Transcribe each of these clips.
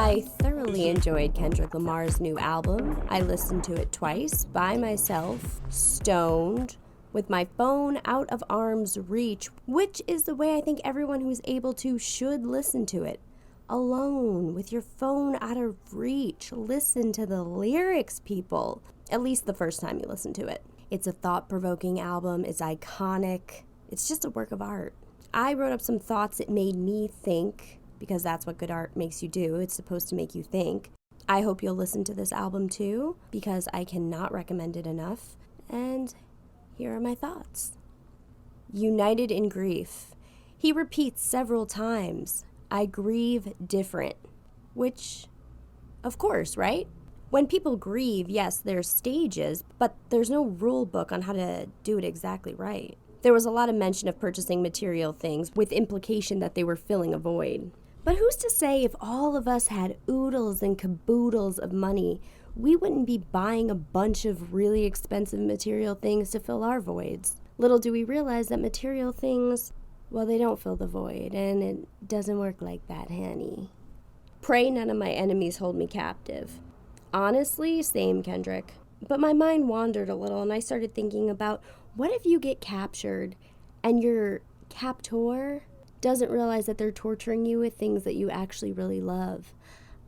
I thoroughly enjoyed Kendrick Lamar's new album. I listened to it twice, by myself, stoned, with my phone out of arm's reach, which is the way I think everyone who's able to should listen to it. Alone, with your phone out of reach. Listen to the lyrics, people. At least the first time you listen to it. It's a thought-provoking album. It's iconic. It's just a work of art. I wrote up some thoughts it made me think, because that's what good art makes you do. It's supposed to make you think. I hope you'll listen to this album too, because I cannot recommend it enough. And here are my thoughts. United in grief. He repeats several times, I grieve different. Which, of course, right? When people grieve, yes, there's stages, but there's no rule book on how to do it exactly right. There was a lot of mention of purchasing material things with implication that they were filling a void. But who's to say if all of us had oodles and caboodles of money, we wouldn't be buying a bunch of really expensive material things to fill our voids. Little do we realize that material things, well, they don't fill the void, and it doesn't work like that, honey. Pray none of my enemies hold me captive. Honestly, same, Kendrick. But my mind wandered a little, and I started thinking about, what if you get captured, and your captor doesn't realize that they're torturing you with things that you actually really love?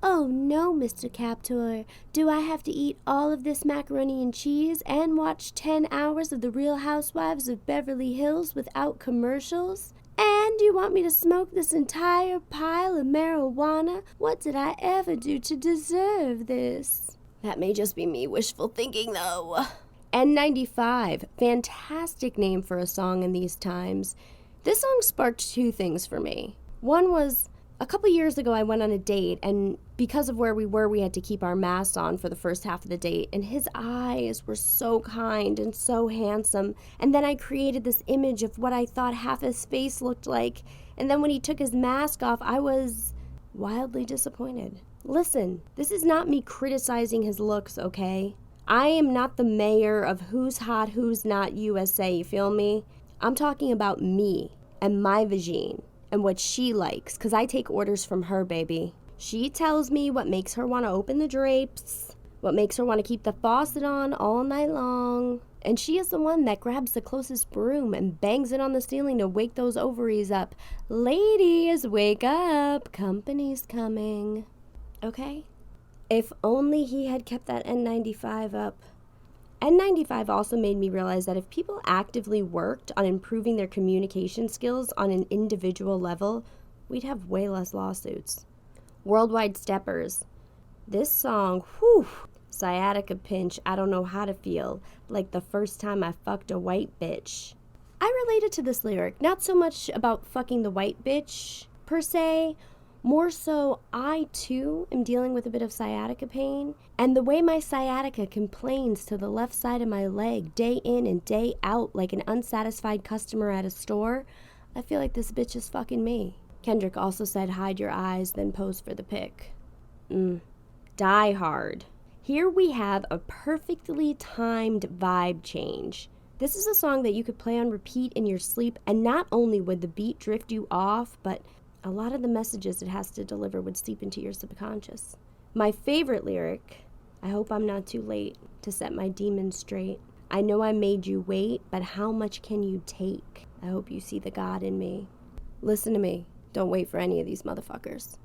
Oh no, Mr. Captor, do I have to eat all of this macaroni and cheese and watch 10 hours of The Real Housewives of Beverly Hills without commercials? And you want me to smoke this entire pile of marijuana? What did I ever do to deserve this? That may just be me wishful thinking, though. N95, fantastic name for a song in these times. This song sparked two things for me. One was, a couple years ago I went on a date, and because of where we were, we had to keep our masks on for the first half of the date, and his eyes were so kind and so handsome, and then I created this image of what I thought half his face looked like, and then when he took his mask off, I was wildly disappointed. Listen, this is not me criticizing his looks, okay? I am not the mayor of who's hot, who's not USA, you feel me? I'm talking about me and my vagine and what she likes, because I take orders from her, baby. She tells me what makes her want to open the drapes, what makes her want to keep the faucet on all night long. And she is the one that grabs the closest broom and bangs it on the ceiling to wake those ovaries up. Ladies, wake up. Company's coming. Okay? If only he had kept that N95 up. N95 also made me realize that if people actively worked on improving their communication skills on an individual level, we'd have way less lawsuits. Worldwide Steppers. This song, whew, sciatica pinch, I don't know how to feel, like the first time I fucked a white bitch. I related to this lyric, not so much about fucking the white bitch, per se, more so, I, too, am dealing with a bit of sciatica pain, and the way my sciatica complains to the left side of my leg day in and day out like an unsatisfied customer at a store, I feel like this bitch is fucking me. Kendrick also said hide your eyes, then pose for the pic. Die Hard. Here we have a perfectly timed vibe change. This is a song that you could play on repeat in your sleep, and not only would the beat drift you off, but a lot of the messages it has to deliver would seep into your subconscious. My favorite lyric, I hope I'm not too late to set my demons straight. I know I made you wait, but how much can you take? I hope you see the God in me. Listen to me. Don't wait for any of these motherfuckers.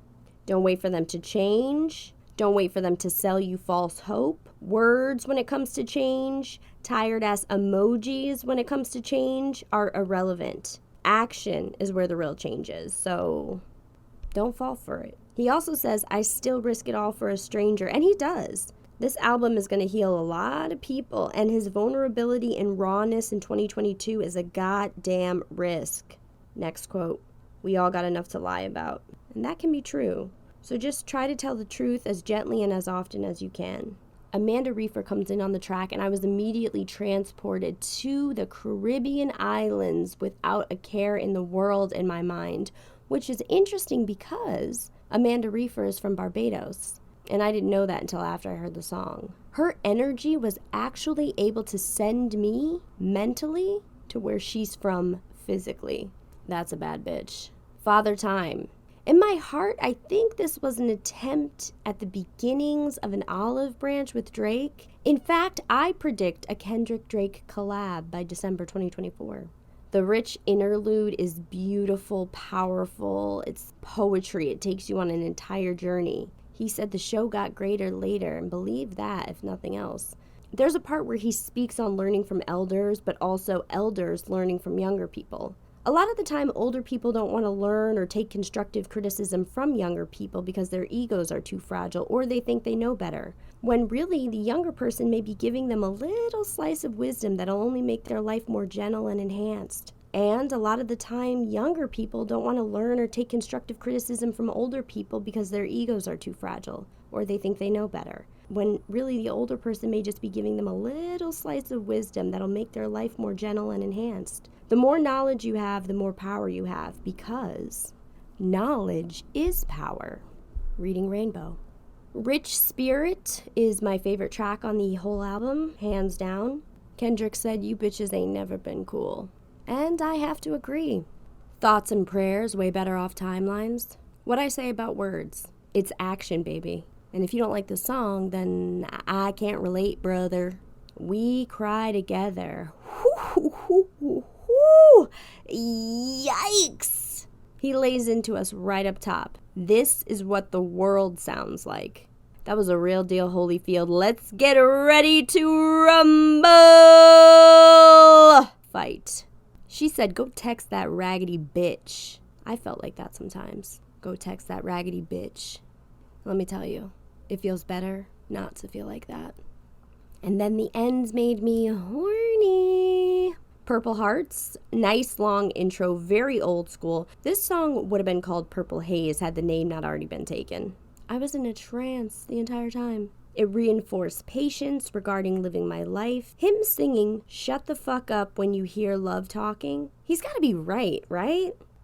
Don't wait for them to change. Don't wait for them to sell you false hope. Words when it comes to change, tired-ass emojis when it comes to change are irrelevant. Action is where the real change is, so don't fall for it. He also says, I still risk it all for a stranger, and he does. This album is going to heal a lot of people, and his vulnerability and rawness in 2022 is a goddamn risk. Next quote, we all got enough to lie about. And that can be true. So just try to tell the truth as gently and as often as you can. Amanda Reefer comes in on the track, and I was immediately transported to the Caribbean islands without a care in the world in my mind, which is interesting because Amanda Reefer is from Barbados, and I didn't know that until after I heard the song. Her energy was actually able to send me mentally to where she's from physically. That's a bad bitch. Father Time. In my heart, I think this was an attempt at the beginnings of an olive branch with Drake. In fact, I predict a Kendrick-Drake collab by December 2024. The rich interlude is beautiful, powerful. It's poetry. It takes you on an entire journey. He said the show got greater later, and believe that, if nothing else. There's a part where he speaks on learning from elders, but also elders learning from younger people. A lot of the time, older people don't want to learn or take constructive criticism from younger people because their egos are too fragile or they think they know better. When really, the younger person may be giving them a little slice of wisdom that'll only make their life more gentle and enhanced. And a lot of the time, younger people don't want to learn or take constructive criticism from older people because their egos are too fragile or they think they know better. When really, the older person may just be giving them a little slice of wisdom that'll make their life more gentle and enhanced. The more knowledge you have, the more power you have, because knowledge is power. Reading Rainbow. Rich Spirit is my favorite track on the whole album, hands down. Kendrick said, "You bitches ain't never been cool." And I have to agree. Thoughts and prayers, way better off timelines. What I say about words, it's action, baby. And if you don't like the song, then I can't relate, brother. We cry together. Yikes! He lays into us right up top. This is what the world sounds like. That was a real deal, Holyfield. Let's get ready to rumble! Fight. She said, go text that raggedy bitch. I felt like that sometimes. Go text that raggedy bitch. Let me tell you, it feels better not to feel like that. And then the ends made me horny. Purple Hearts, nice long intro, very old school. This song would have been called Purple Haze had the name not already been taken. I was in a trance the entire time. It reinforced patience regarding living my life. Him singing, "Shut the fuck up when you hear love talking." He's gotta be right?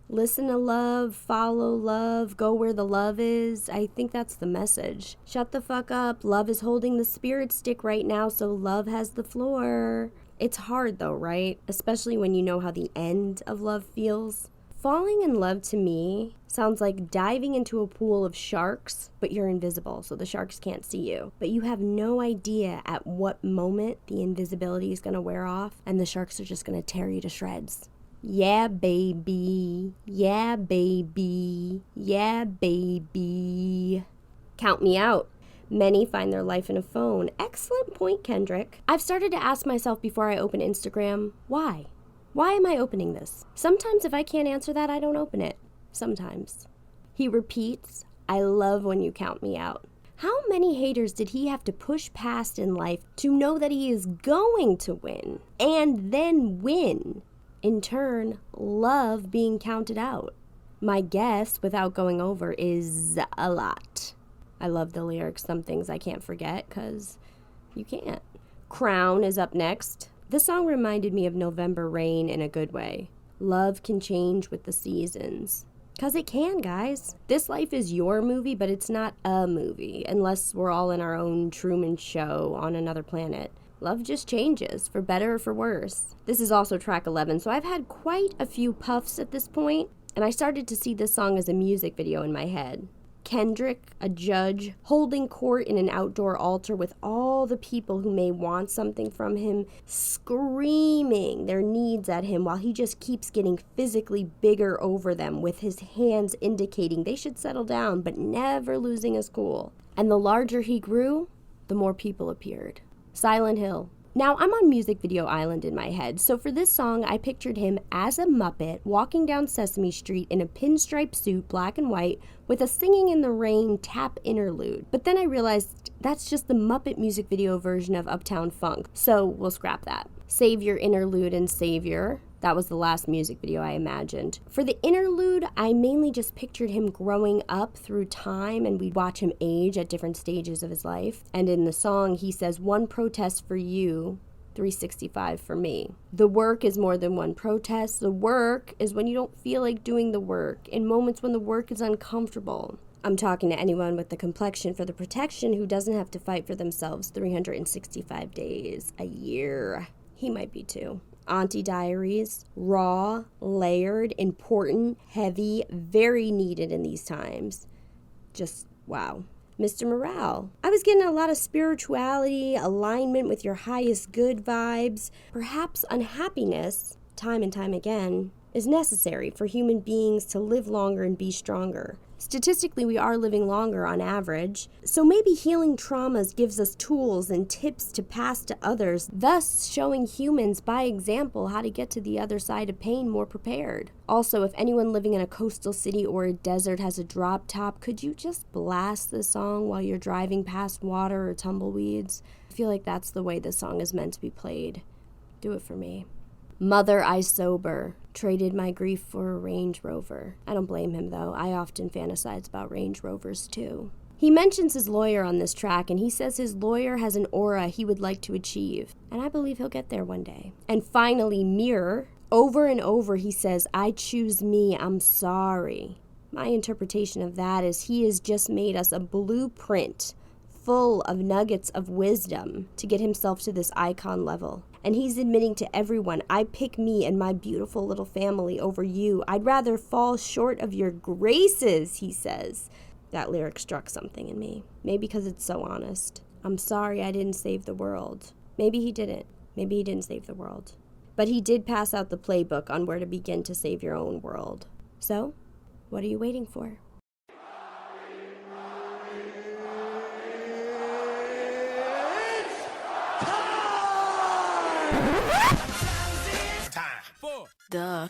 Listen to love, follow love, go where the love is. I think that's the message. Shut the fuck up. Love is holding the spirit stick right now, so love has the floor. It's hard though, right? Especially when you know how the end of love feels. Falling in love to me sounds like diving into a pool of sharks, but you're invisible, so the sharks can't see you. But you have no idea at what moment the invisibility is going to wear off, and the sharks are just going to tear you to shreds. Yeah, baby. Yeah, baby. Yeah, baby. Count me out. Many find their life in a phone. Excellent point, Kendrick. I've started to ask myself before I open Instagram, why? Why am I opening this? Sometimes if I can't answer that, I don't open it. Sometimes. He repeats, I love when you count me out. How many haters did he have to push past in life to know that he is going to win and then win? In turn, love being counted out. My guess, without going over, is a lot. I love the lyrics, some things I can't forget, because you can't. Crown is up next. This song reminded me of November rain in a good way. Love can change with the seasons. Because it can, guys. This life is your movie, but it's not a movie, unless we're all in our own Truman Show on another planet. Love just changes, for better or for worse. This is also track 11, so I've had quite a few puffs at this point, and I started to see this song as a music video in my head. Kendrick, a judge, holding court in an outdoor altar with all the people who may want something from him, screaming their needs at him while he just keeps getting physically bigger over them with his hands indicating they should settle down but never losing his cool. And the larger he grew, the more people appeared. Silent Hill. Now, I'm on Music Video Island in my head, so for this song, I pictured him as a Muppet walking down Sesame Street in a pinstripe suit, black and white, with a Singing in the Rain tap interlude. But then I realized that's just the Muppet music video version of Uptown Funk, so we'll scrap that. Savior interlude and Savior. That was the last music video I imagined. For the interlude, I mainly just pictured him growing up through time, and we'd watch him age at different stages of his life. And in the song, he says, "One protest for you, 365 for me." The work is more than one protest. The work is when you don't feel like doing the work, in moments when the work is uncomfortable. I'm talking to anyone with the complexion for the protection who doesn't have to fight for themselves 365 days a year. He might be too. Auntie Diaries, raw, layered, important, heavy, very needed in these times. Just wow. Mr. Morale. I was getting a lot of spirituality, alignment with your highest good vibes. Perhaps unhappiness, time and time again, is necessary for human beings to live longer and be stronger. Statistically, we are living longer on average, so maybe healing traumas gives us tools and tips to pass to others, thus showing humans by example how to get to the other side of pain more prepared. Also, if anyone living in a coastal city or a desert has a drop top, could you just blast this song while you're driving past water or tumbleweeds? I feel like that's the way this song is meant to be played. Do it for me. Mother, I sober, traded my grief for a Range Rover. I don't blame him, though. I often fantasize about Range Rovers, too. He mentions his lawyer on this track, and he says his lawyer has an aura he would like to achieve. And I believe he'll get there one day. And finally, Mirror. Over and over, he says, I choose me, I'm sorry. My interpretation of that is he has just made us a blueprint full of nuggets of wisdom to get himself to this icon level. And he's admitting to everyone, I pick me and my beautiful little family over you. I'd rather fall short of your graces, he says. That lyric struck something in me. Maybe because it's so honest. I'm sorry I didn't save the world. Maybe he didn't. Maybe he didn't save the world. But he did pass out the playbook on where to begin to save your own world. So, what are you waiting for? Duh.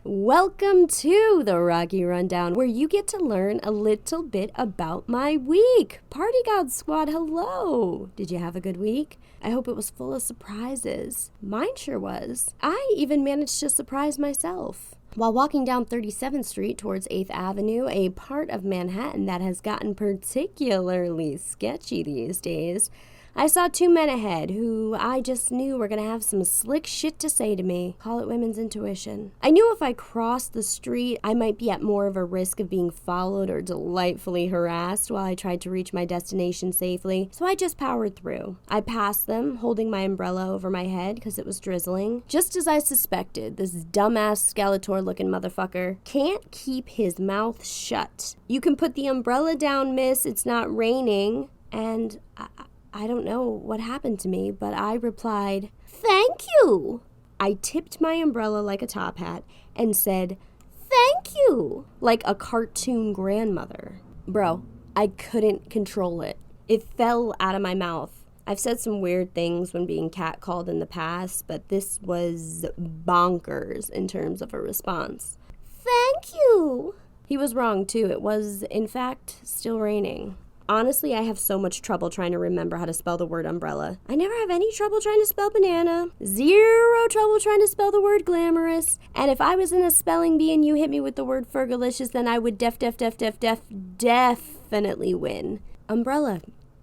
Welcome to the Rocky Rundown, where you get to learn a little bit about my week. Party God Squad, hello! Did you have a good week? I hope it was full of surprises. Mine sure was. I even managed to surprise myself. While walking down 37th Street towards 8th Avenue, a part of Manhattan that has gotten particularly sketchy these days, I saw two men ahead who I just knew were going to have some slick shit to say to me. Call it women's intuition. I knew if I crossed the street, I might be at more of a risk of being followed or delightfully harassed while I tried to reach my destination safely, so I just powered through. I passed them, holding my umbrella over my head because it was drizzling. Just as I suspected, this dumbass Skeletor-looking motherfucker can't keep his mouth shut. You can put the umbrella down, miss, it's not raining. And I don't know what happened to me, but I replied, "Thank you." I tipped my umbrella like a top hat and said, "Thank you," like a cartoon grandmother. Bro, I couldn't control it. It fell out of my mouth. I've said some weird things when being catcalled in the past, but this was bonkers in terms of a response. "Thank you." He was wrong, too. It was, in fact, still raining. Honestly, I have so much trouble trying to remember how to spell the word umbrella. I never have any trouble trying to spell banana. Zero trouble trying to spell the word glamorous. And if I was in a spelling bee and you hit me with the word fergalicious, then I would definitely win. Umbrella.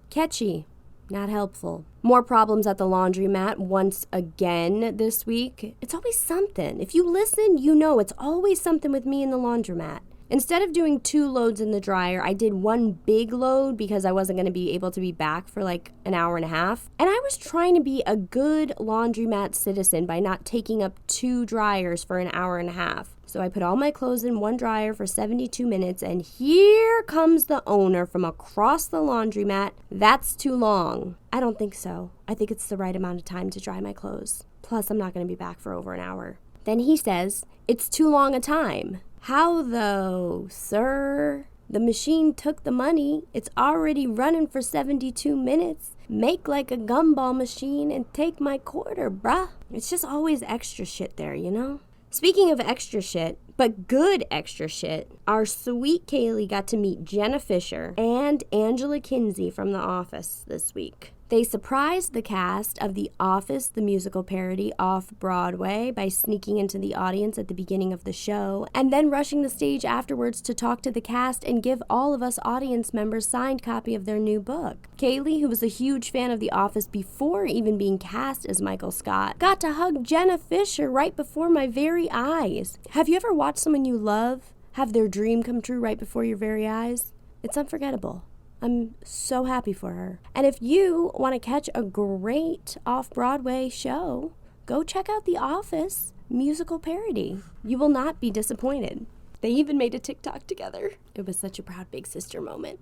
Catchy. Not helpful. More problems at the laundromat once again this week. It's always something. If you listen, you know it's always something with me in the laundromat. Instead of doing 2 loads in the dryer, I did 1 big load because I wasn't going to be able to be back for like an hour and a half. And I was trying to be a good laundromat citizen by not taking up 2 dryers for an hour and a half. So I put all my clothes in 1 dryer for 72 minutes, and here comes the owner from across the laundromat. That's too long. I don't think so. I think it's the right amount of time to dry my clothes. Plus, I'm not going to be back for over an hour. Then he says, "It's too long a time." How though, sir? The machine took the money. It's already running for 72 minutes. Make like a gumball machine and take my quarter, bruh. It's just always extra shit there, you know? Speaking of extra shit, but good extra shit, our sweet Kaylee got to meet Jenna Fisher and Angela Kinsey from The Office this week. They surprised the cast of The Office, the musical parody, off-Broadway by sneaking into the audience at the beginning of the show and then rushing the stage afterwards to talk to the cast and give all of us audience members signed copy of their new book. Kaylee, who was a huge fan of The Office before even being cast as Michael Scott, got to hug Jenna Fisher right before my very eyes. Have you ever watched someone you love have their dream come true right before your very eyes? It's unforgettable. I'm so happy for her. And if you want to catch a great off-Broadway show, go check out The Office musical parody. You will not be disappointed. They even made a TikTok together. It was such a proud big sister moment.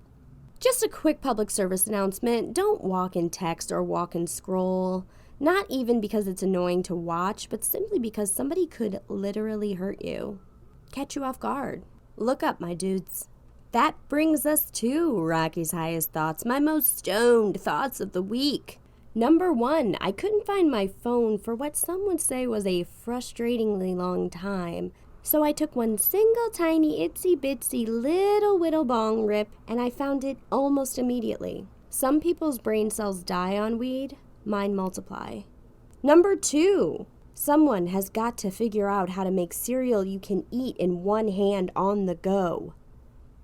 Just a quick public service announcement. Don't walk and text or walk and scroll. Not even because it's annoying to watch, but simply because somebody could literally hurt you. Catch you off guard. Look up, my dudes. That brings us to Rocky's highest thoughts, my most stoned thoughts of the week. Number 1, I couldn't find my phone for what some would say was a frustratingly long time. So I took one single tiny itsy bitsy little whittle bong rip and I found it almost immediately. Some people's brain cells die on weed, mine multiply. Number 2, someone has got to figure out how to make cereal you can eat in one hand on the go.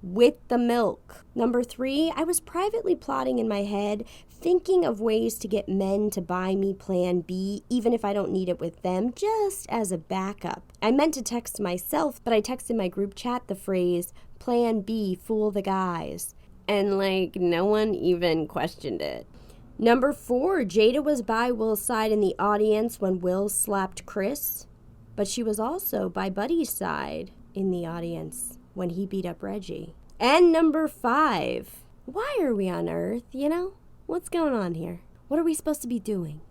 With the milk. Number 3, I was privately plotting in my head, thinking of ways to get men to buy me Plan B, even if I don't need it with them, just as a backup. I meant to text myself, but I texted my group chat the phrase, Plan B, fool the guys. And no one even questioned it. Number 4, Jada was by Will's side in the audience when Will slapped Chris, but she was also by Buddy's side in the audience when he beat up Reggie. And number 5, why are we on Earth, What's going on here? What are we supposed to be doing?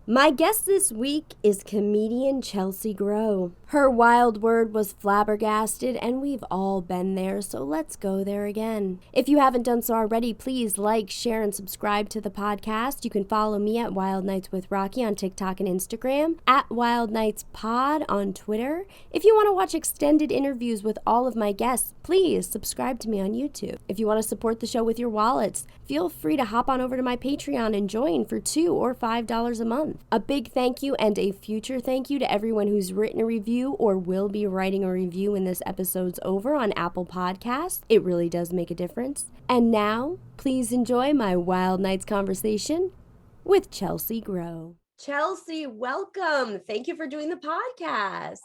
My guest this week is comedian Chelse Greaux. Her wild word was flabbergasted, and we've all been there, so let's go there again. If you haven't done so already, please like, share, and subscribe to the podcast. You can follow me at Wild Nights with Rocky on TikTok and Instagram, at Wild Nights Pod on Twitter. If you want to watch extended interviews with all of my guests, please subscribe to me on YouTube. If you want to support the show with your wallets, feel free to hop on over to my Patreon and join for $2 or $5 a month. A big thank you and a future thank you to everyone who's written a review or will be writing a review when this episode's over on Apple Podcasts. It really does make a difference. And now, please enjoy my Wild Nights conversation with Chelse Greaux. Chelse, welcome. Thank you for doing the podcast.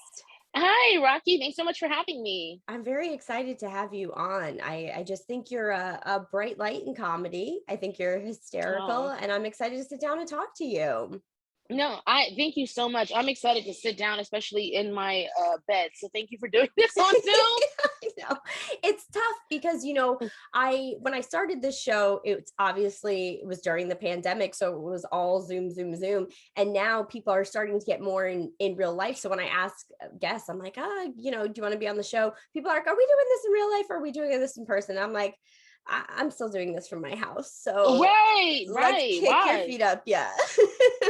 Hi, Rocky. Thanks so much for having me. I'm very excited to have you on. I just think you're a bright light in comedy. I think you're hysterical, and I'm excited to sit down and talk to you. No, I thank you so much. I'm excited to sit down, especially in my bed. So thank you for doing this on Zoom. I know. It's tough because, when I started this show, it was during the pandemic. So it was all Zoom. And now people are starting to get more in real life. So when I ask guests, I'm like, do you want to be on the show? People are like, are we doing this in real life? Or are we doing this in person? I'm like, I'm still doing this from my house. So right. Kick your feet up. Yeah.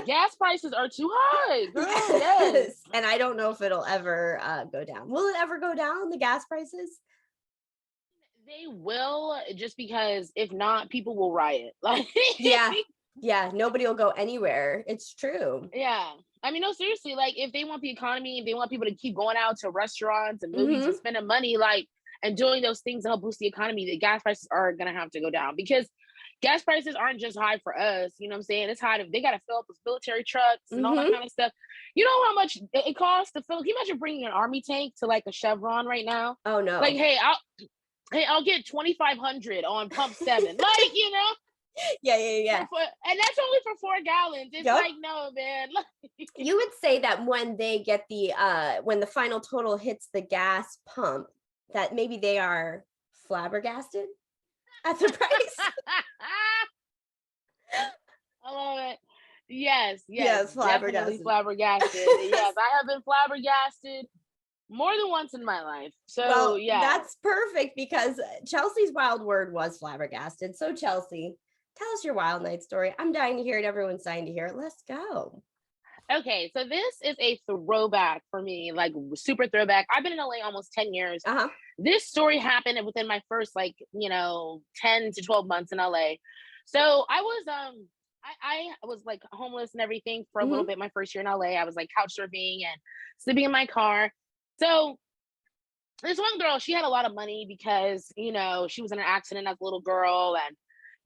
Gas prices are too high, girl. Yes. And I don't know if it'll ever go down. Will it ever go down, the gas prices? They will, just because if not, people will riot. Yeah. Nobody will go anywhere. It's true. Yeah. I mean, no, seriously, if they want the economy, if they want people to keep going out to restaurants and movies and spending money, and doing those things to help boost the economy, the gas prices are going to have to go down, because gas prices aren't just high for us. You know what I'm saying? It's high. They got to fill up those military trucks and all that kind of stuff. You know how much it costs to fill? Can you imagine bringing an army tank to a Chevron right now? Oh no. I'll get 2,500 on pump 7. Yeah. And that's only for 4 gallons. It's no, man. You would say that when they get when the final total hits the gas pump, that maybe they are flabbergasted at the price. I love it. Yes, flabbergasted. Yes, I have been flabbergasted more than once in my life. So that's perfect, because Chelse's wild word was flabbergasted. So Chelse, tell us your wild night story. I'm dying to hear it. Everyone's dying to hear it. Let's go. Okay, so this is a throwback for me, super throwback. I've been in LA almost 10 years. This story happened within my first 10 to 12 months in LA. So I was I was homeless and everything for a little bit my first year in LA. I was couch surfing and sleeping in my car. So this one girl, she had a lot of money because, she was in an accident as a little girl, and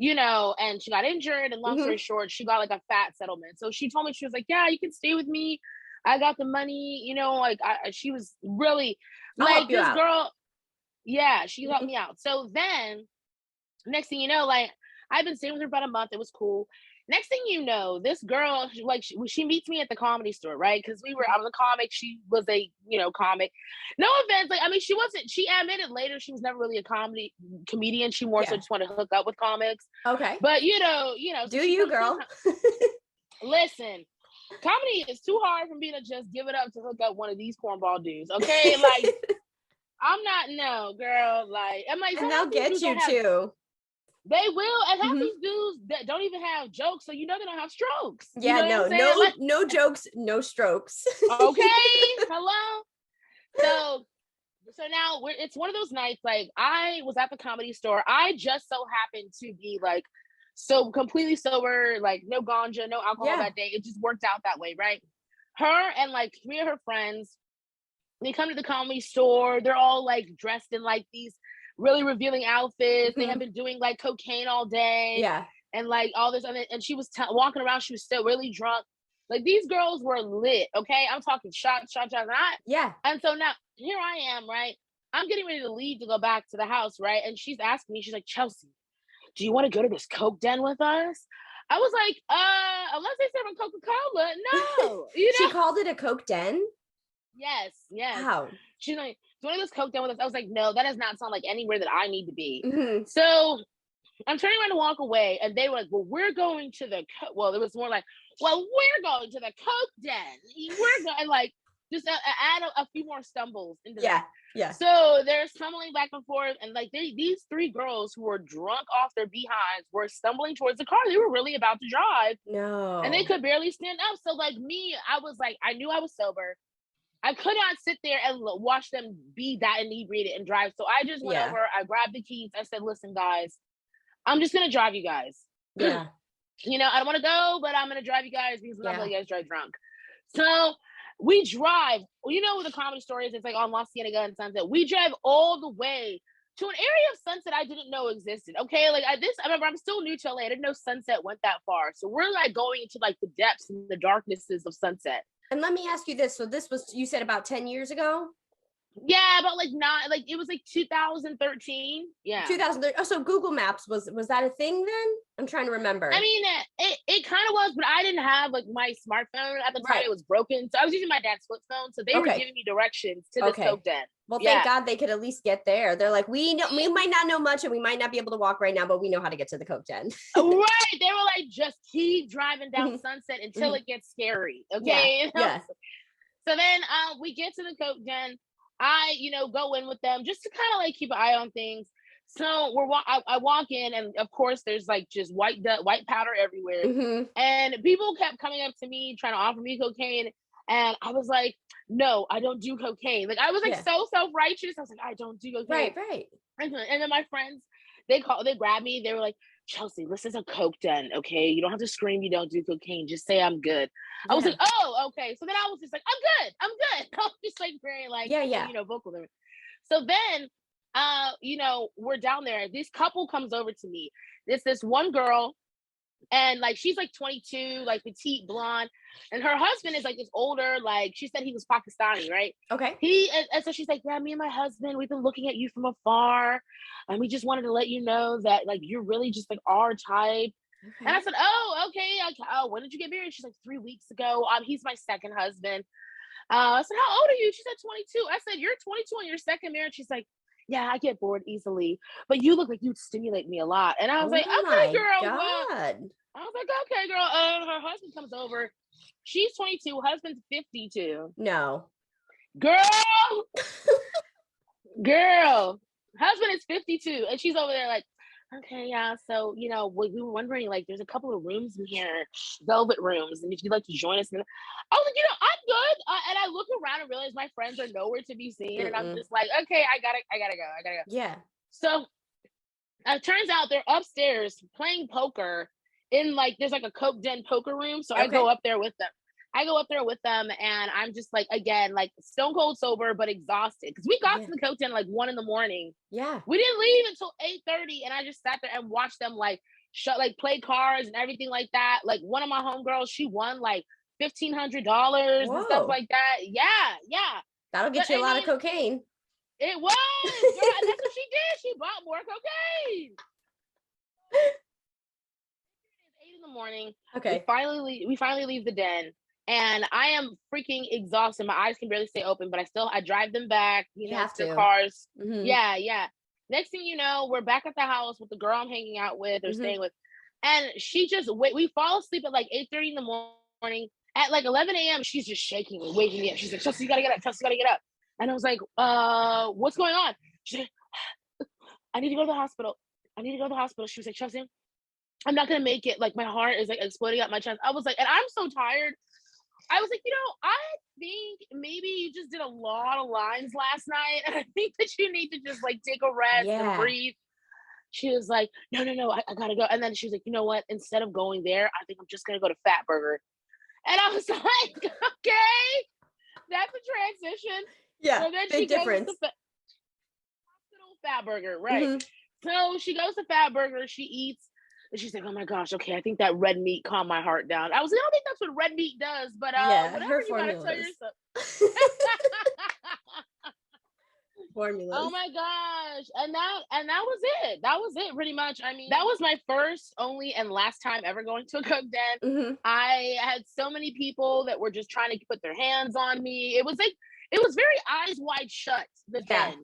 and she got injured, and long story short, she got a fat settlement. So she told me, she was like, yeah, you can stay with me. I got the money, she was really this girl. Yeah, she helped me out. So then next thing you know, like, I've been staying with her about a month. It was cool. Next thing you know, this girl, she meets me at the Comedy Store, right? Because I was a comic. She was a, comic. No offense. Like, I mean, she admitted later she was never really a comedian. She more so just wanted to hook up with comics. Okay. But, do you, girl? Listen, comedy is too hard for me to just give it up to hook up one of these cornball dudes. Okay. Like, I'm not, no, girl. Like, I'm like, and they'll get you too. They will, and half these dudes that don't even have jokes, so they don't have strokes. Yeah, no jokes, no strokes. Okay, hello. So now it's one of those nights. Like, I was at the Comedy Store. I just so happened to be like so completely sober, like no ganja, no alcohol that day. It just worked out that way, right? Her and like 3 of her friends, they come to the Comedy Store. They're all like dressed in like these really revealing outfits. They have been doing like cocaine all day. Yeah. And like all this, and she was walking around. She was still really drunk. Like, these girls were lit. Okay. I'm talking shots. And so now here I am, right? I'm getting ready to leave to go back to the house, right? And she's asking me, she's like, Chelsea, do you want to go to this Coke den with us? I was like, unless they serve Coca-Cola, no. She called it a Coke den? Yes. Wow. She's like, do you want to go to this Coke den with us? I was like, no, that does not sound like anywhere that I need to be. So I'm turning around to walk away, and they were like, well, we're going to the it was more like, well, we're going to the Coke den. We're going, like, just add a few more stumbles into that. Yeah. So they're stumbling back and forth, and like these 3 girls who were drunk off their behinds were stumbling towards the car. They were really about to drive. No. And they could barely stand up. So like me, I was like, I knew I was sober. I could not sit there and watch them be that inebriated and drive. So I just went over, I grabbed the keys. I said, listen, guys, I'm just going to drive you guys. Yeah. I don't want to go, but I'm going to drive you guys because I'm not going to let you guys drive drunk. So we drive. Well, the Comedy Store is, it's like on La Cienega and Sunset. We drive all the way to an area of Sunset I didn't know existed. Okay. Like, I remember I'm still new to LA. I didn't know Sunset went that far. So we're like going into like the depths and the darknesses of Sunset. And let me ask you this. So this was, you said, about 10 years ago? Yeah, but like not, like it was like 2013. Yeah. 2013. Oh, so Google Maps, was that a thing then? I'm trying to remember. I mean, it kind of was, but I didn't have like my smartphone at the time. It was broken. So I was using my dad's flip phone. So they were giving me directions to this Coke den. Well, thank God they could at least get there. They're like, we might not know much and we might not be able to walk right now, but we know how to get to the Coke den. Right. They were like, just keep driving down Sunset until it gets scary. Okay. Yeah. So then we get to the Coke den. I, go in with them just to kind of like keep an eye on things. So I walk in, and of course there's like just white powder everywhere. And people kept coming up to me trying to offer me cocaine. And I was like, no, I don't do cocaine. Like, I was like so self-righteous. I was like, I don't do cocaine. Right. And then my friends, they grabbed me. They were like, Chelsea, this is a Coke den, okay? You don't have to scream you don't do cocaine. Just say I'm good. I was like, oh, okay. So then I was just like, I'm good. I was just like very like, vocal. So then, we're down there. This couple comes over to me. It's this one girl, and like she's like 22, like petite blonde, and her husband is like this older, like she said he was Pakistani, right? Okay. And so she's like, yeah, me and my husband, we've been looking at you from afar, and we just wanted to let you know that like you're really just like our type. Okay. And I said, oh, okay. When did you get married? She's like, 3 weeks ago. He's my second husband. I said, how old are you? She said 22. I said, you're 22 on your second marriage? She's like, yeah, I get bored easily, but you look like you'd stimulate me a lot. And I was like, okay, girl. I was like, okay, girl. Her husband comes over. She's 22. Husband's 52. No. Girl. Husband is 52. And she's over there like, okay, yeah. So, we were wondering, like, there's a couple of rooms in here, velvet rooms. And if you'd like to join us. And I was like, I'm good. And I look around and realize my friends are nowhere to be seen. And I'm just like, okay, I gotta go. Yeah. So it turns out they're upstairs playing poker in like, there's like a Coke den poker room. So I go up there with them. And I'm just like, again, like stone cold sober, but exhausted. Cause we got to the Coke den like 1 a.m. Yeah. We didn't leave until 8:30. And I just sat there and watched them like play cards and everything like that. Like one of my homegirls, she won like $1,500 and stuff like that. Yeah. That'll get you a lot of cocaine. It was, girl, that's what she did. She bought more cocaine. It's 8 in the morning. Okay. We finally leave the den. And I am freaking exhausted. My eyes can barely stay open, but I drive them back, You to have their to. cars. Mm-hmm. Yeah, yeah. Next thing you know, we're back at the house with the girl I'm hanging out with or staying with. And she just we fall asleep at like 8:30 in the morning. At like 11 a.m., she's just shaking me, waking me up. She's like, Chelsea, you gotta get up. Chelsea, you gotta get up. And I was like, what's going on? She's like, I need to go to the hospital. I need to go to the hospital. She was like, Chelsea, I'm not gonna make it. Like my heart is like exploding out my chest. I was like, and I'm so tired. I was like, I think maybe you just did a lot of lines last night, and I think that you need to just like take a rest and breathe. She was like, no, I gotta go. And then she was like, you know what? Instead of going there, I think I'm just gonna go to Fat Burger. And I was like, okay, that's a transition. Yeah, so then big she difference. goes to hospital Fat Burger, right? So she goes to Fat Burger, she eats, and she's like, oh my gosh, okay, I think that red meat calmed my heart down. I was like, I don't think that's what red meat does, but whatever you gotta tell yourself. Formulas. Oh my gosh. And that was it. That was it pretty much. I mean, that was my first, only, and last time ever going to a cook den. I had so many people that were just trying to put their hands on me. It was very eyes wide shut, the den,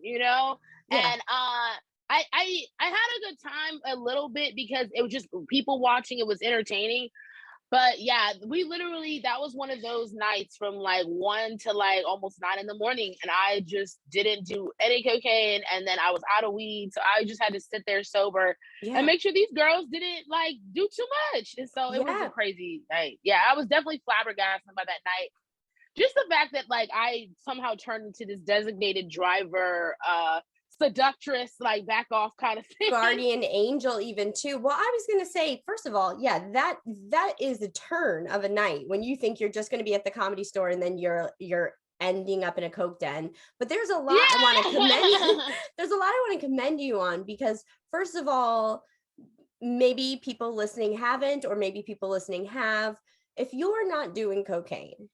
And I had a good time a little bit because it was just people watching, it was entertaining. But yeah, that was one of those nights from like 1 to like almost 9 in the morning. And I just didn't do any cocaine. And then I was out of weed. So I just had to sit there sober and make sure these girls didn't like do too much. And so it was a crazy night. Yeah, I was definitely flabbergasted by that night. Just the fact that like I somehow turned into this designated driver, seductress, like back off kind of thing. Guardian angel even too. Well, I was going to say, first of all, yeah, that is a turn of a night when you think you're just going to be at the Comedy Store and then you're ending up in a coke den. But there's a lot I want to commend. There's a lot I want to commend you on because first of all, maybe people listening haven't, or maybe people listening have. If you're not doing cocaine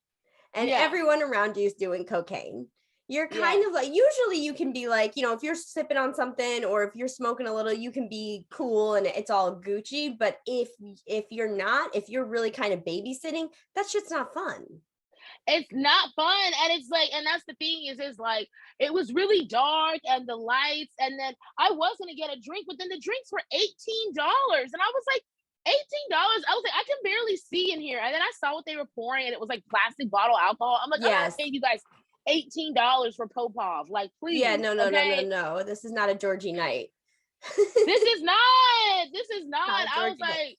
and everyone around you is doing cocaine, you're kind of like, usually you can be like, if you're sipping on something or if you're smoking a little, you can be cool and it's all Gucci. But if you're not, if you're really kind of babysitting, that shit's not fun. It's not fun. And it's like, and that's the thing is like, it was really dark and the lights. And then I was going to get a drink, but then the drinks were $18. And I was like, $18. I was like, I can barely see in here. And then I saw what they were pouring and it was like plastic bottle alcohol. I'm like, I'm not paying you guys $18 for Popov. Like, please. Yeah, no. This is not a Georgie night. This is not. I was like,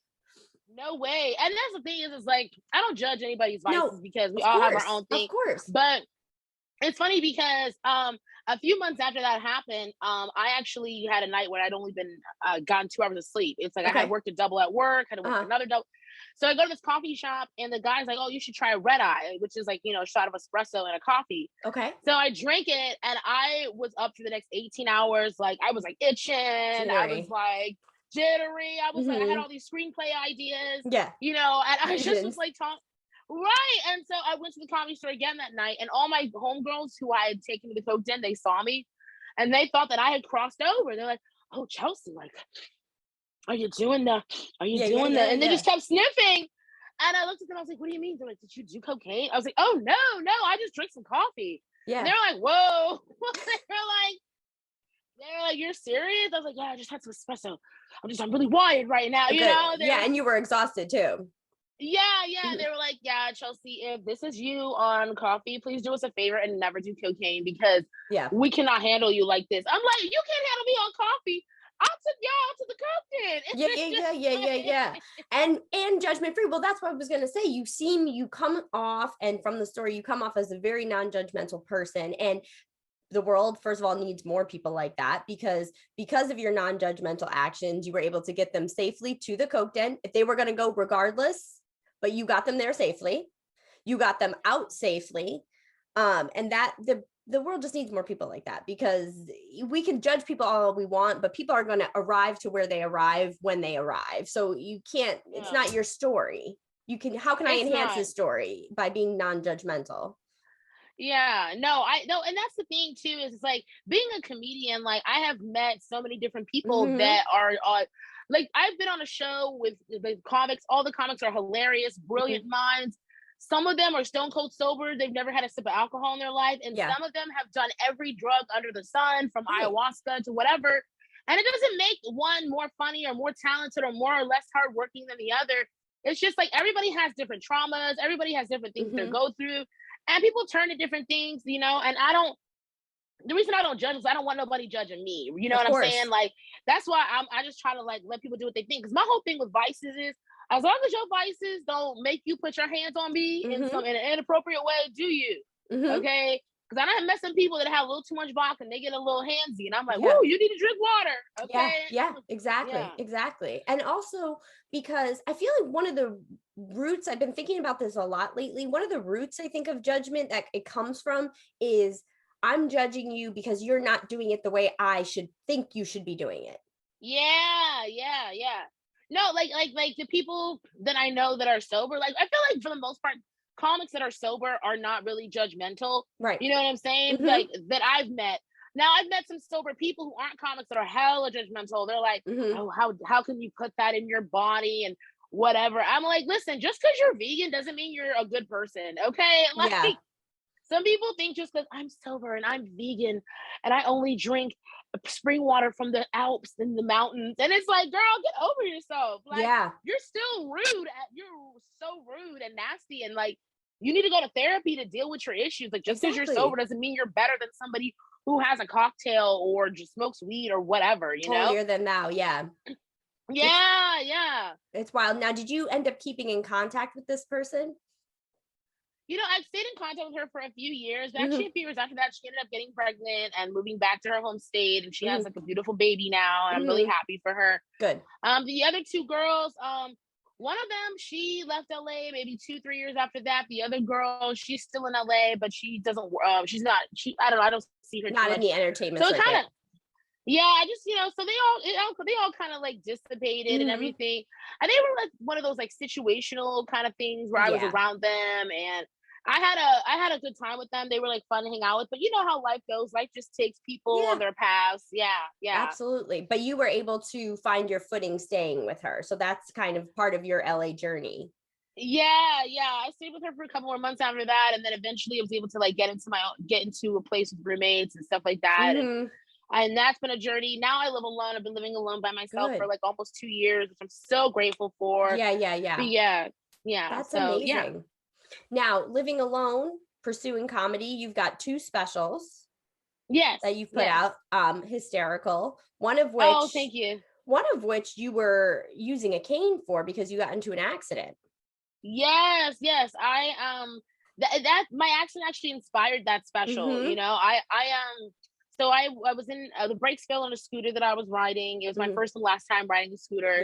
no way. And that's the thing is like, I don't judge anybody's vices because we all have our own thing. Of course. But it's funny because a few months after that happened, I actually had a night where I'd only been gotten 2 hours of sleep. It's like I had worked a double at work, had to work another double. So I go to this coffee shop and the guy's like, oh, you should try Red Eye, which is like, a shot of espresso and a coffee. Okay. So I drank it and I was up for the next 18 hours. Like I was like itching. I was like jittery. I was like, I had all these screenplay ideas. Yeah. And I just was like, right. And so I went to the Comedy Store again that night and all my homegirls who I had taken to the coke den, they saw me and they thought that I had crossed over. They're like, oh, Chelsea, like, are you doing that? And they just kept sniffing. And I looked at them, I was like, what do you mean? They're like, did you do cocaine? I was like, oh, no, I just drank some coffee. Yeah. And they're like, whoa. They're like, you're serious? I was like, yeah, I just had some espresso. I'm really wired right now, Yeah, and you were exhausted too. Yeah. They were like, yeah, Chelsea, if this is you on coffee, please do us a favor and never do cocaine because we cannot handle you like this. I'm like, you can't handle me on coffee. I took y'all to the coke den. Yeah. And judgment free. Well, that's what I was going to say. You come off, and from the story, you come off as a very non-judgmental person. And the world, first of all, needs more people like that because of your non-judgmental actions, you were able to get them safely to the coke den. If they were going to go regardless, but you got them there safely, you got them out safely. And that the world just needs more people like that because we can judge people all we want, but people are going to arrive to where they arrive when they arrive. So you can't, it's not your story. How can I enhance this story by being non-judgmental? Yeah, no, and that's the thing too, is it's like being a comedian, like I have met so many different people that are like I've been on a show with the comics. All the comics are hilarious, brilliant minds. Some of them are stone cold sober. They've never had a sip of alcohol in their life. And some of them have done every drug under the sun, from ayahuasca to whatever. And it doesn't make one more funny or more talented or more or less hardworking than the other. It's just like everybody has different traumas. Everybody has different things they go through. And people turn to different things, you know, and the reason I don't judge is I don't want nobody judging me. You know what I'm saying? Like, that's why I just try to like let people do what they think. Because my whole thing with vices is, as long as your vices don't make you put your hands on me in an inappropriate way, do you? Okay? Because I don't met some people that have a little too much vodka and they get a little handsy. And I'm like, whoa, you need to drink water. Okay? Yeah, exactly. And also because I feel like one of the roots, I've been thinking about this a lot lately, one of the roots I think of judgment that it comes from is I'm judging you because you're not doing it the way I should think you should be doing it. Yeah. No, like the people that I know that are sober, like I feel like for the most part, comics that are sober are not really judgmental. Right. You know what I'm saying? Like that I've met. Now I've met some sober people who aren't comics that are hella judgmental. They're like, oh, how can you put that in your body and whatever? I'm like, listen, just because you're vegan doesn't mean you're a good person. Okay. Like some people think just because I'm sober and I'm vegan and I only drink spring water from the Alps and the mountains, and it's like, girl, get over yourself. Like, you're still rude. You're so rude and nasty, and like, you need to go to therapy to deal with your issues. Like, just because you're sober doesn't mean you're better than somebody who has a cocktail or just smokes weed or whatever. You know, holier than thou. Yeah. It's wild. Now, did you end up keeping in contact with this person? You know, I stayed in contact with her for a few years. Actually, a few years after that, she ended up getting pregnant and moving back to her home state. And she has like a beautiful baby now. And I'm really happy for her. Good. The other two girls, one of them, she left LA maybe 2-3 years after that. The other girl, she's still in LA, but she doesn't, I don't know. I don't see her. Not in the entertainment. So kind of, I just, you know, so they all kind of like dissipated and everything. And they were like one of those like situational kind of things where I was around them and I had a good time with them. They were like fun to hang out with, but you know how life goes. Life just takes people on their paths. Yeah. Absolutely. But you were able to find your footing staying with her. So that's kind of part of your LA journey. Yeah. I stayed with her for a couple more months after that. And then eventually I was able to like get into a place with roommates and stuff like that. And that's been a journey. Now I live alone. I've been living alone by myself for like almost 2 years, which I'm so grateful for. Yeah. But yeah. That's amazing. Yeah. Now, living alone, pursuing comedy, you've got 2 specials. That you've put out, hysterical. One of which, thank you. One of which you were using a cane for because you got into an accident. Yes. I that my accident actually inspired that special. You know, so I was in the brakes fell on a scooter that I was riding. It was my first and last time riding a scooter.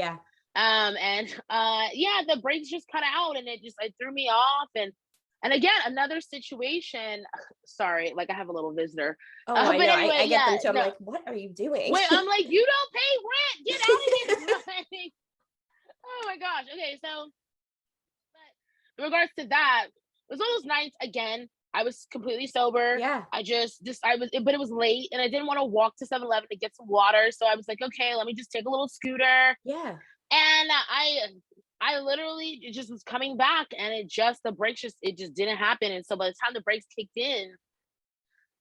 The brakes just cut out and it threw me off. And again, another situation. Sorry, like I have a little visitor. Oh, I know. Anyway, I get them too. I'm like, what are you doing? Wait, I'm like, you don't pay rent. Get out of here. Oh my gosh. Okay, so but in regards to that, it was one of those nights again. I was completely sober. But it was late and I didn't want to walk to 7-Eleven to get some water. So I was like, okay, let me just take a little scooter. And I literally just was coming back and the brakes just didn't happen. And so by the time the brakes kicked in,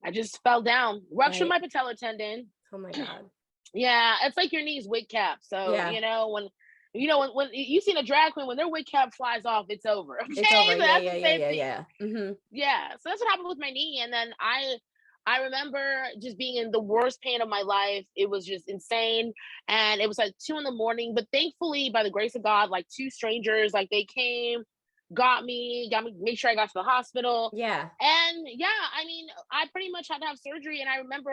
I just fell down, ruptured my patellar tendon. Oh my God. It's like your knees wig cap. So, you know, when you seen a drag queen, when their wig cap flies off, it's over. Okay? It's over. So that's what happened with my knee. And then I remember just being in the worst pain of my life. It was just insane. And it was like 2 a.m. But thankfully, by the grace of God, like 2 strangers, like they came, got me, made sure I got to the hospital. And I mean, I pretty much had to have surgery. And I remember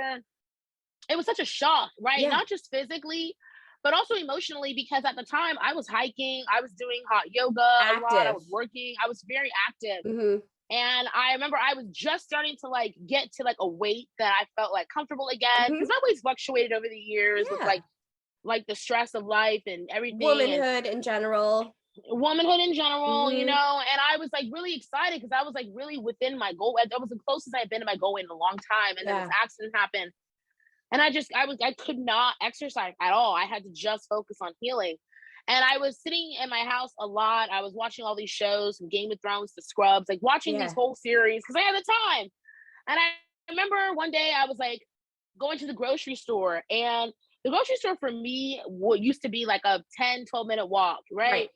it was such a shock, right? Not just physically, but also emotionally, because at the time I was hiking, I was doing hot yoga a lot, I was working, I was very active. And I remember I was just starting to like get to like a weight that I felt like comfortable again, because my weight's fluctuated over the years with like the stress of life and everything. Womanhood in general, you know, and I was like really excited because I was like really within my goal. That was the closest I had been to my goal in a long time. And then this accident happened. And I could not exercise at all. I had to just focus on healing. And I was sitting in my house a lot. I was watching all these shows from Game of Thrones to Scrubs, like watching these whole series because I had the time. And I remember one day I was like going to the grocery store, and the grocery store for me used to be like a 10, 12-minute walk, right?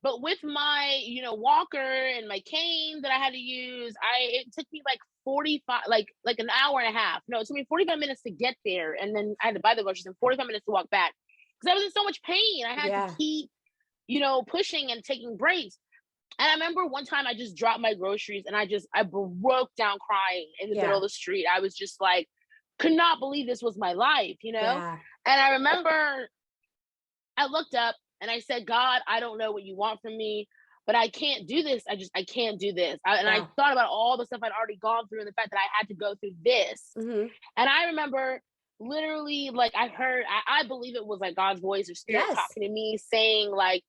But with my, walker and my cane that I had to use, it took me like 45, like an hour and a half. No, it took me 45 minutes to get there. And then I had to buy the groceries and 45 minutes to walk back because I was in so much pain. I had to keep, pushing and taking breaks. And I remember one time I just dropped my groceries and I broke down crying in the middle of the street. I was just like, could not believe this was my life, And I remember I looked up and I said, God, I don't know what you want from me, but I can't do this. I can't do this. I thought about all the stuff I'd already gone through and the fact that I had to go through this. And I remember literally, like, I believe it was like God's voice or spirit talking to me saying like,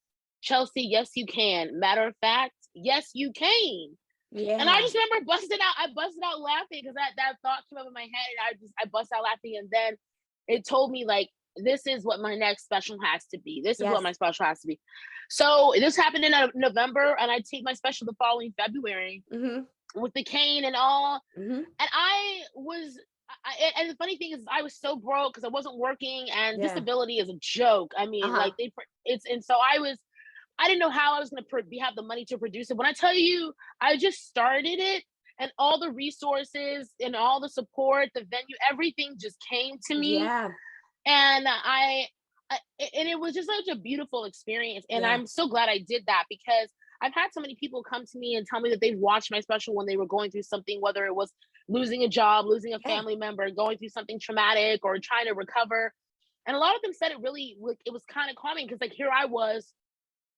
Chelse, yes, you can. Matter of fact, yes, you can. And I just remember busting out laughing because that thought came up in my head, and I busted out laughing. And then it told me like, this is what my next special has to be. This is what my special has to be. So this happened in November, and I take my special the following February with the cane and all. And and the funny thing is I was so broke because I wasn't working, and disability is a joke. I mean, like and so I didn't know how I was going to have the money to produce it. When I tell you, I just started it, and all the resources and all the support, the venue, everything just came to me. And and it was just such a beautiful experience. And I'm so glad I did that, because I've had so many people come to me and tell me that they've watched my special when they were going through something, whether it was losing a job, losing a family member, going through something traumatic, or trying to recover. And a lot of them said it was kind of calming, because like here I was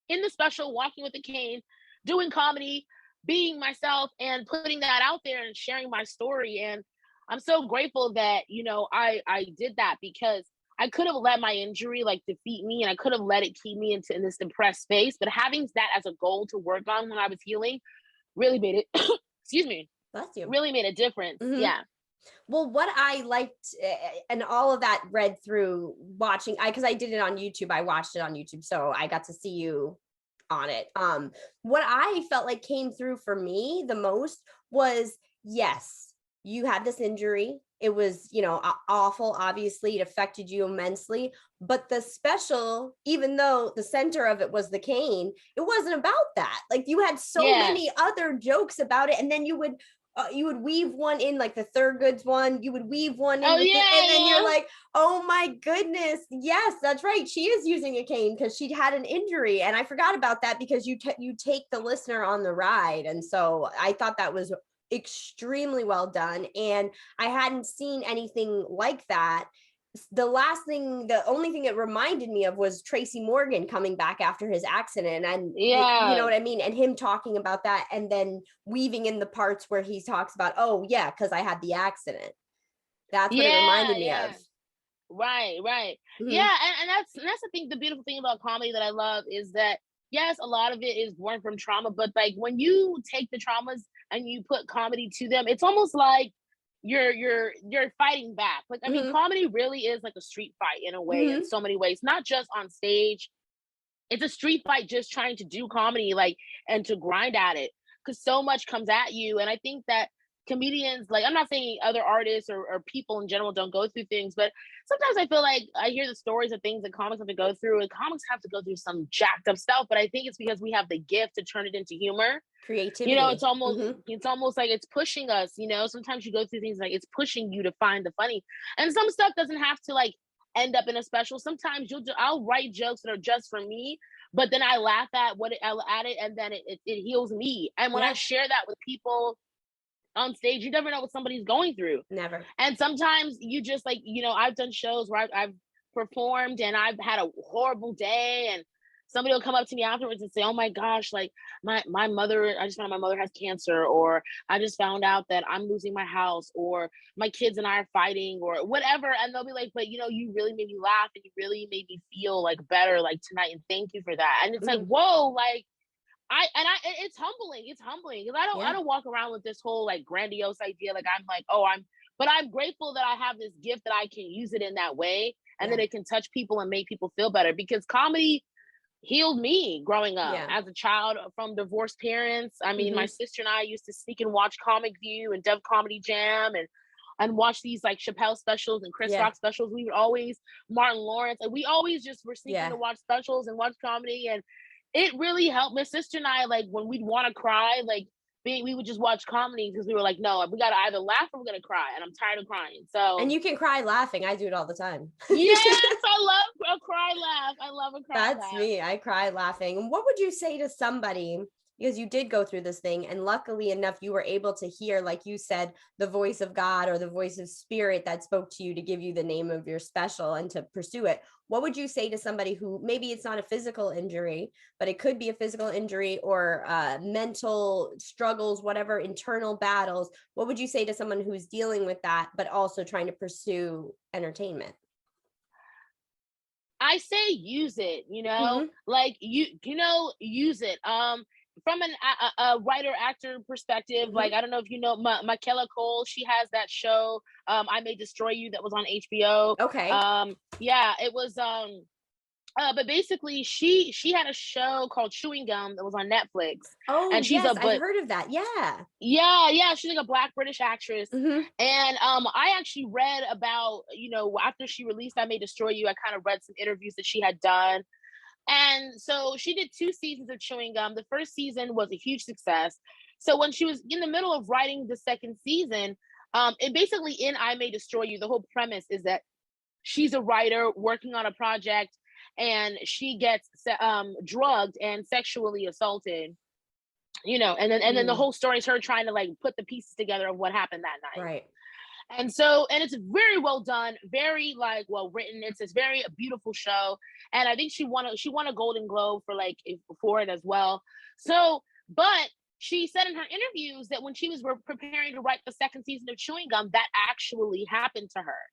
in the special, walking with a cane, doing comedy, being myself, and putting that out there and sharing my story. And I'm so grateful that, I did that, because I could have let my injury like defeat me, and I could have let it keep me in this depressed space. But having that as a goal to work on when I was healing really made it, excuse me, bless you, really made a difference. Yeah. Well, what I liked, and all of that read through watching, because I did it on YouTube. I watched it on YouTube, so I got to see you on it. What I felt like came through for me the most was, yes, you had this injury. It was, awful. Obviously, it affected you immensely. But the special, even though the center of it was the cane, it wasn't about that. Like, you had so many other jokes about it, and then you would weave one in, like the Thurgood's one, you would weave one in, and then you're like, oh my goodness, yes, that's right, she is using a cane because she had an injury, and I forgot about that, because you take the listener on the ride. And so I thought that was extremely well done, and I hadn't seen anything like that. The only thing it reminded me of was Tracy Morgan coming back after his accident, and you know what I mean, and him talking about that, and then weaving in the parts where he talks about, oh yeah, because I had the accident. That's what it reminded me of. Right. Yeah, and that's the thing. The beautiful thing about comedy that I love is that, yes, a lot of it is born from trauma, but like when you take the traumas and you put comedy to them, it's almost like you're fighting back. Like, I mean, comedy really is like a street fight in a way, in so many ways, not just on stage. It's a street fight just trying to do comedy, like, and to grind at it, because so much comes at you. And I think that comedians, like, I'm not saying other artists or people in general don't go through things, but sometimes I feel like I hear the stories of things that comics have to go through, and comics have to go through some jacked up stuff. But I think it's because we have the gift to turn it into humor. Creativity. It's almost like it's pushing us, sometimes you go through things like it's pushing you to find the funny, and some stuff doesn't have to like end up in a special. Sometimes I'll write jokes that are just for me, but then I laugh at it, and then it heals me. And when I share that with people on stage, you never know what somebody's going through. Never. And sometimes you just like, I've done shows where I've performed and I've had a horrible day, and somebody will come up to me afterwards and say, oh my gosh, like my mother, I just found out my mother has cancer, or I just found out that I'm losing my house, or my kids and I are fighting, or whatever. And they'll be like, but you really made me laugh, and you really made me feel like better, like tonight, and thank you for that. And it's like, whoa, like it's humbling. It's humbling, because I don't walk around with this whole like grandiose idea, like I'm like, oh, I'm but I'm grateful that I have this gift that I can use it in that way, and that it can touch people and make people feel better, because comedy healed me growing up as a child from divorced parents. I mean, my sister and I used to sneak and watch Comic View and Def Comedy Jam, and watch these like Chappelle specials and Chris Rock specials. We would always, Martin Lawrence, and we always just were sneaking to watch specials and watch comedy. And it really helped. My sister and I, like, when we'd want to cry, like, we would just watch comedy, because we were like, no, we got to either laugh or we're going to cry. And I'm tired of crying. So, and you can cry laughing. I do it all the time. Yes, I love a cry laugh. I love a cry laugh. That's me. I cry laughing. What would you say to somebody, because you did go through this thing, and luckily enough, you were able to hear, like you said, the voice of God or the voice of spirit that spoke to you to give you the name of your special and to pursue it. What would you say to somebody who, maybe it's not a physical injury, but it could be a physical injury or mental struggles, whatever, internal battles? What would you say to someone who's dealing with that, but also trying to pursue entertainment? I say use it, like use it. From a writer actor perspective, like, I don't know if you know Michaela Cole, she has that show, I May Destroy You, that was on HBO. Okay. It was but basically she had a show called Chewing Gum that was on Netflix. Oh, and she's I've heard of that. She's like a Black British actress. And I actually read about, after she released I May Destroy You, I kind of read some interviews that she had done. And so she did 2 seasons of Chewing Gum. The first season was a huge success. So when she was in the middle of writing the second season, it basically, in I May Destroy You, the whole premise is that she's a writer working on a project, and she gets drugged and sexually assaulted, and then the whole story is her trying to, like, put the pieces together of what happened that night. Right. And so, and it's very well done, very, like, well written. It's very a beautiful show. And I think she won a Golden Globe for it as well. So, but she said in her interviews that when she was preparing to write the second season of Chewing Gum, that actually happened to her.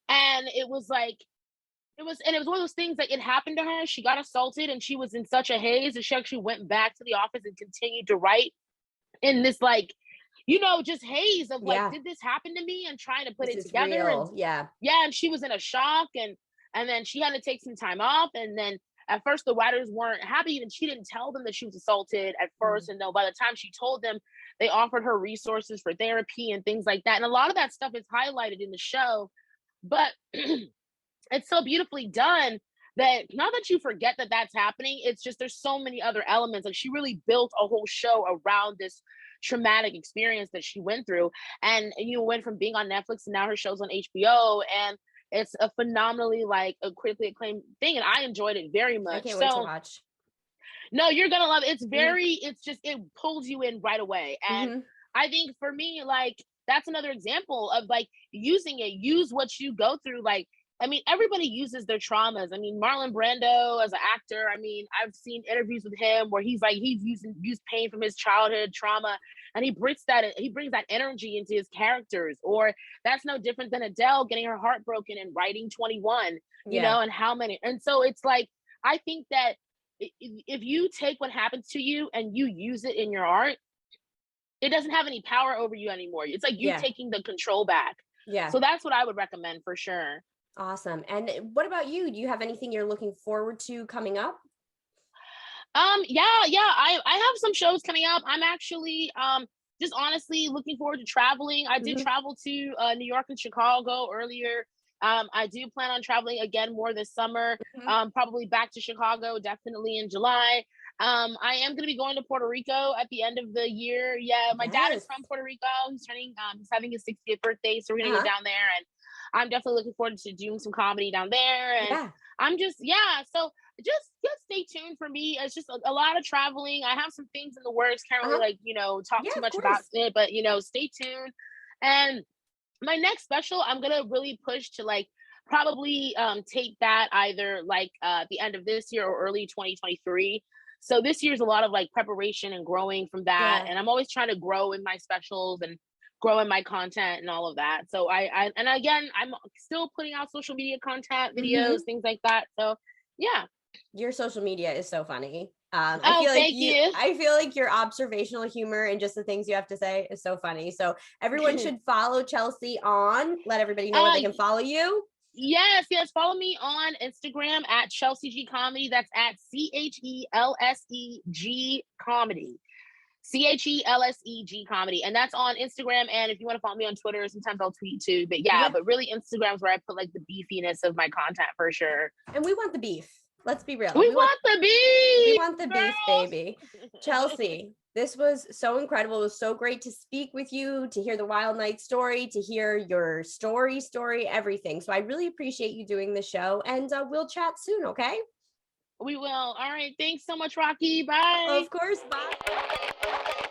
And it was one of those things, like, it happened to her. She got assaulted and she was in such a haze that she actually went back to the office and continued to write in this, like, just haze of, like, did this happen to me, and trying to put it together. Real. And she was in a shock, and then she had to take some time off. And then at first the writers weren't happy, and she didn't tell them that she was assaulted at first. And though by the time she told them, they offered her resources for therapy and things like that. And a lot of that stuff is highlighted in the show, but it's so beautifully done that not that you forget that that's happening. It's just, there's so many other elements. Like, she really built a whole show around this traumatic experience that she went through, and went from being on Netflix and now her show's on HBO, and it's a phenomenally, like, a critically acclaimed thing, and I enjoyed it very much. I can't wait to watch. No, you're gonna love it. It's it's just, it pulls you in right away. And I think for me, like, that's another example of, like, using it. Use what you go through. Like, I mean, everybody uses their traumas. I mean, Marlon Brando as an actor, I mean, I've seen interviews with him where he's used pain from his childhood trauma, and he brings that energy into his characters. Or that's no different than Adele getting her heart broken and writing 21, and how many. And so it's like, I think that if you take what happens to you and you use it in your art, it doesn't have any power over you anymore. It's like you taking the control back. Yeah. So that's what I would recommend for sure. Awesome. And what about you? Do you have anything you're looking forward to coming up? I have some shows coming up. I'm actually just honestly looking forward to traveling. I did travel to New York and Chicago earlier. I do plan on traveling again more this summer. Probably back to Chicago, definitely in July. I am going to be going to Puerto Rico at the end of the year. Yeah, my dad is from Puerto Rico. He's having his 60th birthday, so we're going to go down there, and I'm definitely looking forward to doing some comedy down there. And I'm just, so just stay tuned for me. It's just a lot of traveling. I have some things in the works. Can't really talk too much about it, but stay tuned. And my next special, I'm going to really push to probably tape that either the end of this year or early 2023. So this year's a lot of preparation and growing from that. And I'm always trying to grow in my specials and grow in my content and all of that. So I'm still putting out social media content, videos, things like that. So yeah. Your social media is so funny. I feel like your observational humor and just the things you have to say is so funny. So everyone should follow Chelse let everybody know where they can follow you. Yes. Follow me on Instagram at Chelse G Comedy. That's at CHELSEG Comedy. CHELSEG Comedy. And that's on Instagram. And if you want to follow me on Twitter, sometimes I'll tweet too. But but really Instagram's where I put like the beefiness of my content for sure. And we want the beef. Let's be real. We want the beef. We want the beef, baby. Chelse, this was so incredible. It was so great to speak with you, to hear the Wild Night story, to hear your story, everything. So I really appreciate you doing the show, and we'll chat soon, okay? We will. All right. Thanks so much, Rocky. Bye. Of course. Bye.